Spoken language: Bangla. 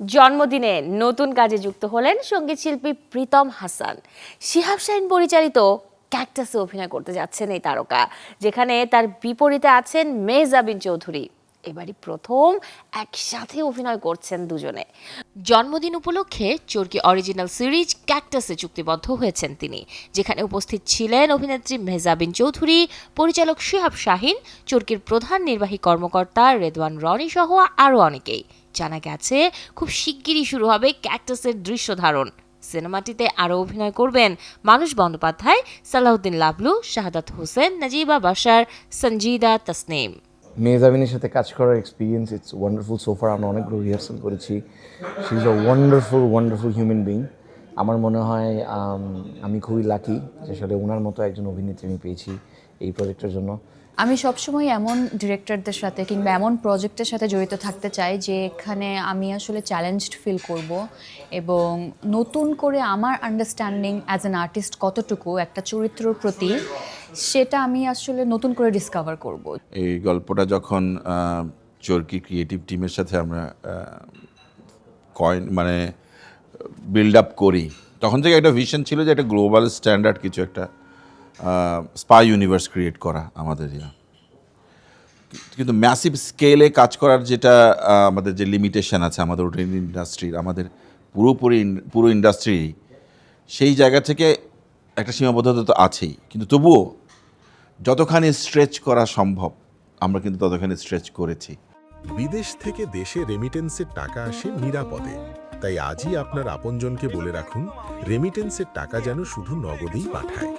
জন্মদিনে নতুন কাজে যুক্ত হলেন সঙ্গীতশিল্পী প্রীতম হাসান। শিহাব শাহীন পরিচালিত ক্যাকটাসে অভিনয় করতে যাচ্ছেন এই তারকা, যেখানে তার বিপরীতে আছেন মেহজাবিন চৌধুরী। এবারই প্রথম একসাথে অভিনয় করছেন দুজনে। জন্মদিন উপলক্ষে চরকি অরিজিনাল সিরিজ ক্যাকটাসে চুক্তিবদ্ধ হয়েছেন তিনি, যেখানে উপস্থিত ছিলেন অভিনেত্রী মেহজাবিন চৌধুরী, পরিচালক শিহাব শাহীন, চরকির প্রধান নির্বাহী কর্মকর্তা রেদওয়ান রনি সহ আরও অনেকেই। জানা গেছে খুব শিগগিরই শুরু হবে ক্যাকটাসের দৃশ্য ধারণ। সিনেমাটিতে আরও অভিনয় করবেন মানুষ বন্দ্যোপাধ্যায়, সালাউদ্দিন লাবলু, শাহাদাত হোসেন, নাজিবা বাশার, সঞ্জিদা তাসনিম। মেহজাবিনের সাথে কাজ করার এক্সপিরিয়েন্স ইটস ওয়ান্ডারফুল। সোফার আমরা অনেকগুলো রিহার্সাল করেছি। She is a wonderful human being. আমার মনে হয় আমি খুবই লাকি যে আসলে ওনার মতো একজন অভিনেত্রী আমি পেয়েছি এই প্রজেক্টের জন্য। আমি সবসময় এমন ডিরেক্টরদের সাথে কিংবা এমন প্রজেক্টের সাথে জড়িত থাকতে চাই যে এখানে আমি আসলে চ্যালেঞ্জড ফিল করব এবং নতুন করে আমার আন্ডারস্ট্যান্ডিং অ্যাজ অ্যান আর্টিস্ট কতটুকু একটা চরিত্রের প্রতি, সেটা আমি আসলে নতুন করে ডিসকভার করব। এই গল্পটা যখন চরকি ক্রিয়েটিভ টিমের সাথে আমরা বিল্ড আপ করি, তখন থেকে একটা ভিশন ছিল যে একটা গ্লোবাল স্ট্যান্ডার্ড কিছু একটা স্পাই ইউনিভার্স ক্রিয়েট করা আমাদের। কিন্তু ম্যাসিভ স্কেলে কাজ করার যেটা আমাদের যে লিমিটেশন আছে আমাদের ওটিটি ইন্ডাস্ট্রির, আমাদের পুরো ইন্ডাস্ট্রি, সেই জায়গা থেকে একটা সীমাবদ্ধতা তো আছেই। কিন্তু তবুও যতখানি স্ট্রেচ করা সম্ভব আমরা কিন্তু ততখানি স্ট্রেচ করেছি। বিদেশ থেকে দেশে রেমিটেন্সের টাকা আসে নিরাপদে। তাই আজই আপনার আপনজনকে বলে রাখুন, রেমিটেন্সের টাকা যেন শুধু নগদেই পাঠায়।